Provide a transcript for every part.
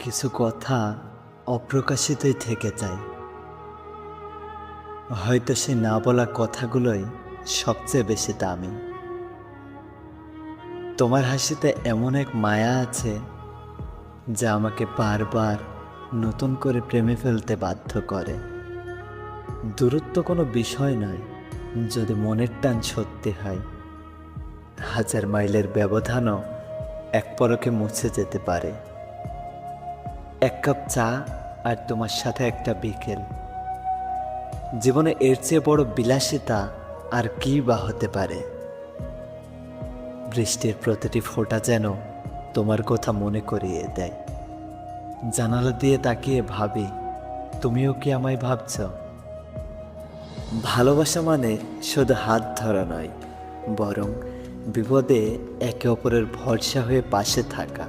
কিছু কথা অপ্রকাশিতই থেকে যায়। হয়তো সে না বলা কথাগুলোই সবচেয়ে বেশি দামি। তোমার হাসিতে এমন এক মায়া আছে যা আমাকে বারবার নতুন করে প্রেমে ফেলতে বাধ্য করে। দূরত্ব কোনো বিষয় নয়, যদি মনের টান সত্যি হয়। 1000 মাইলের ব্যবধানও এক পলকে মুছে যেতে পারে। এক কাপ চা আর তোমার সাথে একটা বিকেল, জীবনে এর চেয়ে বড় বিলাসিতা আর কি বা হতে পারে। বৃষ্টির প্রতিটি ফোঁটা যেন তোমার কথা মনে করিয়ে দেয়। জানালা দিয়ে তাকিয়ে ভাবি, তুমিও কি আমায় ভাবছ? ভালোবাসা মানে শুধু হাত ধরা নয়, বরং বিপদে একে অপরের ভরসা হয়ে পাশে থাকা।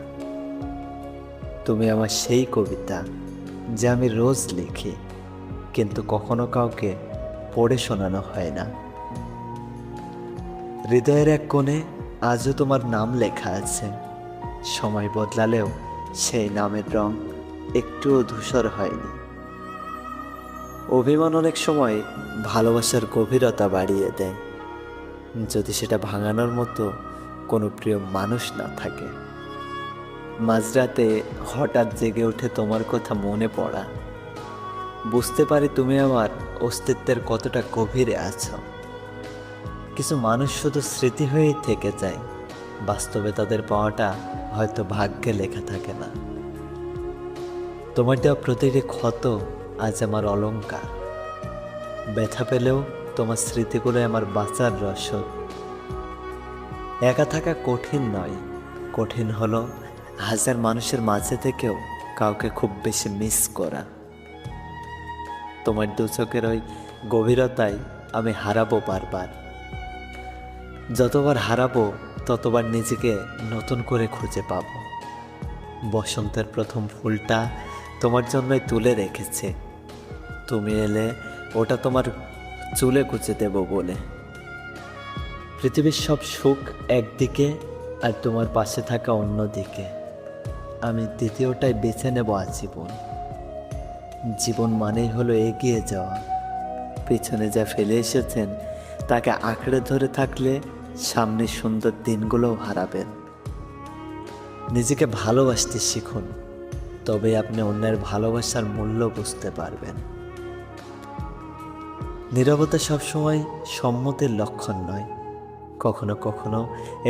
তুমি আমার সেই কবিতা যা আমি রোজ লিখি, কিন্তু কখনো কাউকে পড়ে শোনানো হয় না। হৃদয়ের এক কোণে আজও তোমার নাম লেখা আছে। সময় বদলালেও সেই নামের রং একটুও ধূসর হয়নি। অভিমান অনেক সময় ভালোবাসার গভীরতা বাড়িয়ে দেয়, যদি সেটা ভাঙানোর মতো কোনো প্রিয় মানুষ না থাকে। মাঝরাতে হঠাৎ জেগে উঠে তোমার কথা মনে পড়া, বুঝতে পারি তুমি আমার অস্তিত্বের কতটা গভীরে আছো। কিছু মানুষ শুধু স্মৃতি হয়েই থেকে যায়, বাস্তবে তাদের পাওয়াটা হয়তো ভাগ্যে লেখা থাকে না। তোমার দেওয়া প্রতিটি ক্ষত আজ আমার অলংকার। ব্যথা পেলেও তোমার স্মৃতিগুলো আমার বাঁচার রসদ। একা থাকা কঠিন নয়, কঠিন হলো 1000 মানুষের মাঝে থেকেও কাউকে খুব বেশি মিস করা। তোমার দু চোখের ওই গভীরতায় আমি হারাবো বারবার। যতবার হারাবো ততবার নিজেকে নতুন করে খুঁজে পাবো। বসন্তের প্রথম ফুলটা তোমার জন্যই তুলে রেখেছে, তুমি এলে ওটা তোমার চুলে কুচে দেব বলে। পৃথিবীর সব সুখ একদিকে আর তোমার পাশে থাকা অন্যদিকে। আমি দ্বিতীয়টাই বেছে নেব আজীবন। জীবন মানেই হলো এগিয়ে যাওয়া। পিছনে যা ফেলে এসেছেন তাকে আঁকড়ে ধরে থাকলে সামনে সুন্দর দিনগুলোও হারাবেন। নিজেকে ভালোবাসতে শিখুন, তবে আপনি অন্যের ভালোবাসার মূল্য বুঝতে পারবেন। নীরবতা সবসময় সম্মতির লক্ষণ নয়, কখনো কখনো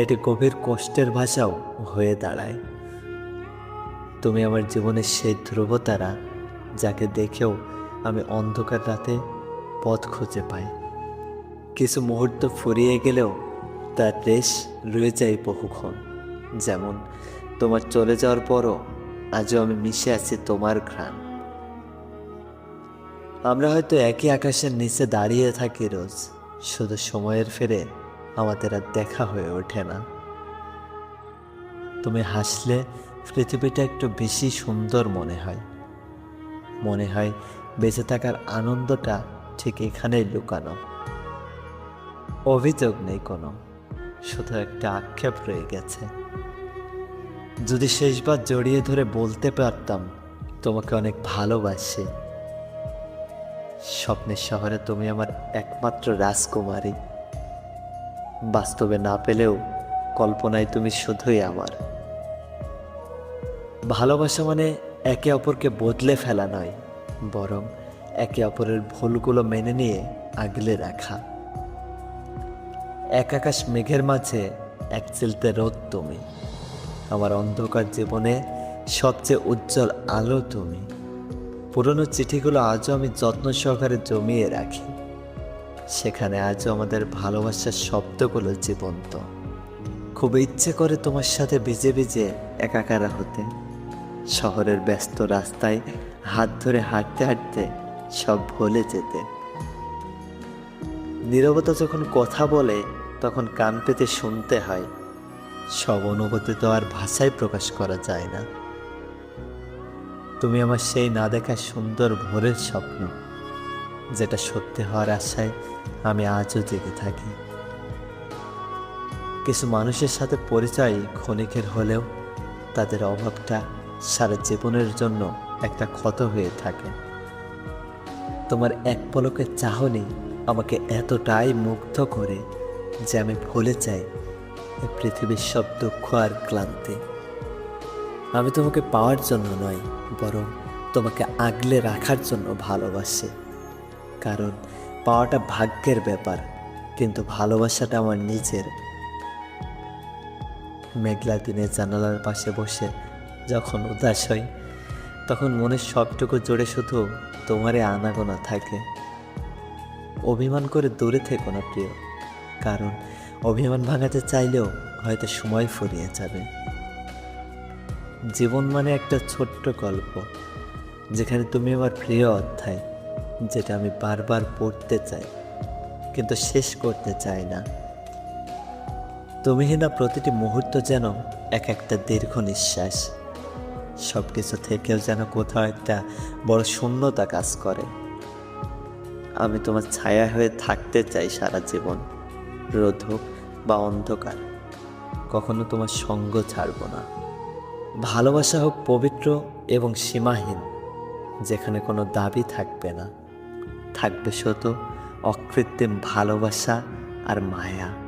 এটি গভীর কষ্টের ভাষাও হয়ে দাঁড়ায়। তুমি আমার জীবনের সেই ধ্রুবতারা, যাকে দেখেও আমি অন্ধকার রাতে পথ খুঁজে পাই। কিছু মুহূর্ত ফুরিয়ে গেলেও তার রেশ রয়ে যায় বহুক্ষণ। যেমন তোমার চলে যাওয়ার পরও আজও আমি মিশে আছি তোমার ঘ্রাণ। আমরা হয়তো একই আকাশের নিচে দাঁড়িয়ে থাকি রোজ, শুধু সময়ের ফেরে আমাদের আর দেখা হয়ে ওঠে না। তুমি হাসলে পৃথিবীটা একটু বেশি সুন্দর মনে হয়। মনে হয় বেঁচে থাকার আনন্দটা ঠিক এখানেই লুকানো। অভিযোগ নেই কোনো, শুধু একটা আক্ষেপ রয়ে গেছে। যদি শেষবার জড়িয়ে ধরে বলতে পারতাম তোমাকে অনেক ভালোবাসি। স্বপ্নের শহরে তুমি আমার একমাত্র রাজকুমারী। বাস্তবে না পেলেও কল্পনায় তুমি শুধুই আমার। ভালোবাসা মানে একে অপরকে বদলে ফেলা নয়, বরং একে অপরের ভুলগুলো মেনে নিয়ে আগলে রাখা। এক আকাশ মেঘের মাঝে এক চিলতে রোদ তুমি। আমার অন্ধকার জীবনে সবচেয়ে উজ্জ্বল আলো তুমি। পুরনো চিঠিগুলো আজও আমি যত্ন সহকারে জমিয়ে রাখি। সেখানে আজও আমাদের ভালোবাসার শব্দগুলো জীবন্ত। খুব ইচ্ছে করে তোমার সাথে ভিজে ভিজে একাকারা হতে। শহরের ব্যস্ত রাস্তায় হাত ধরে হাঁটতে হাঁটতে সব ভুলে যেতে। নীরবতা যখন কথা বলে তখন কান পেতে শুনতে হয়। সব অনুভূতি তো আর ভাষায় প্রকাশ করা যায় না। তুমি আমার সেই না দেখা সুন্দর ভোরের স্বপ্ন, যেটা সত্যি হওয়ার আশায় আমি আজও জেগে থাকি। কিছু মানুষের সাথে পরিচয় ক্ষণিকের হলেও তাদের অভাবটা সারা জীবনের জন্য একটা ক্ষত হয়ে থাকে। তোমার এক পলকের চাহনি আমাকে এতটাই মুগ্ধ করে যে আমি ভুলে যাই এই পৃথিবীর সব দুঃখ আর ক্লান্তি। আমি তোমাকে পাওয়ার জন্য নয়, বরং তোমাকে আগলে রাখার জন্য ভালোবাসি। কারণ পাওয়াটা ভাগ্যের ব্যাপার, কিন্তু ভালোবাসাটা আমার নিজের। মেঘলা দিনে জানালার পাশে বসে যখন উদাস হই, তখন মনের সবটুকু জুড়ে শুধু তোমারে আনাগোনা থাকে। অভিমান করে দূরে থেকো না প্রিয়, কারণ অভিমান ভাঙাতে চাইলেও হয়তো সময় ফুরিয়ে যাবে। জীবন মানে একটা ছোট্ট গল্প, যেখানে তুমি আমার প্রিয় অধ্যায়, যেটা আমি বারবার পড়তে চাই কিন্তু শেষ করতে চাই না। তুমিহীনা প্রতিটি মুহূর্ত যেন এক একটা দীর্ঘ নিঃশ্বাস। সব কিছু থেকেও যেন কোথাও একটা বড় শূন্যতা কাজ করে। আমি তোমার ছায়া হয়ে থাকতে চাই সারা জীবন, রোদ হোক বা অন্ধকার, কখনো তোমার সঙ্গ ছাড়ব না। ভালোবাসা হোক পবিত্র এবং সীমাহীন, যেখানে কোনো দাবি থাকবে না, থাকবে শুধু অকৃত্রিম ভালোবাসা আর মায়া।